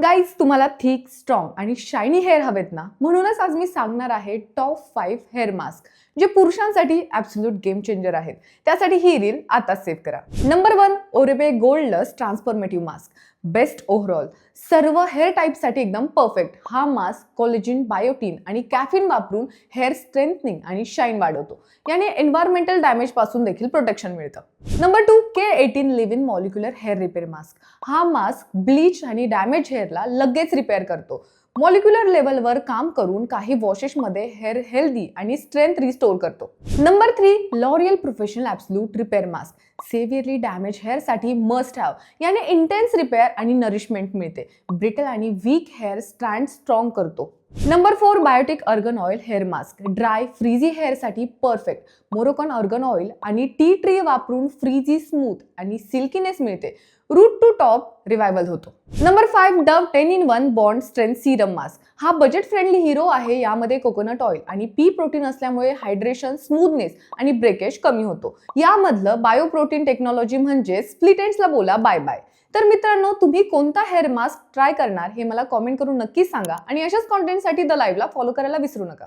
Guys, तुम्हाला thick, strong आणि shiny hair हवेत ना, म्हणूनच आज मी सांगणार आहे टॉप 5 हेअर मास्क जे पुरुषांसाठी ॲब्सोल्यूट गेम चेंजर आहेत. त्यासाठी ही रील आता सेव्ह करा. Number 1, Oribe gold lust transformative mask. Best overall, सर्व हेअर टाईपसाठी एकदम परफेक्ट. हा मास्क कोलेजिन, बायोटीन आणि कॅफिन वापरून हेअर स्ट्रेंथनिंग आणि शाईन वाढवतो. याने एन्व्हायरमेंटल डॅमेज पासून देखील प्रोटेक्शन मिळतं. Number 2, K18 leave in molecular hair repair mask. हा मास्क ब्लीच आणि डॅमेज हेअरला लगेच रिपेअर करतो. मॉलिक्युलर लेवलवर काम करून काही वॉशेसमध्ये हेअर हेल्दी आणि स्ट्रेंथ रिस्टोर करतो. Number 3, L'Oreal professional absolute repair mask. Severely damage हेअरसाठी मस्ट हॅव. याने इंटेन्स रिपेअर आणि नरिशमेंट मिळते. ब्रिटल आणि वीक हेअर स्ट्रँड स्ट्रॉंग करतो. Number 4, Biotique argan oil hair mask. Dry frizzy हेअरसाठी परफेक्ट. मोरोकॉन अर्गन ऑइल आणि tea tree वापरून frizzy, smooth आणि सिल्कीनेस मिळते. रूट टू टॉप रिवायवल होतो. Number 5, Dove 10-in-1 bond strength serum mask. हा budget friendly hero आहे. यामध्ये कोकोनट ऑइल आणि पी प्रोटीन असल्यामुळे हायड्रेशन, स्मूथनेस आणि ब्रेकेज कमी होतो. यामधलं बायोप्रोटीन टेक्नॉलॉजी म्हणजे स्प्लिट एंड्सला बोला बाय बाय. तर मित्रांनो, तुम्ही कोणता हेअर मास्क ट्राय करणार हे मला कॉमेंट करून नक्कीच सांगा आणि अशाच कॉन्टेंटसाठी द लाईव्हला फॉलो करायला विसरू नका.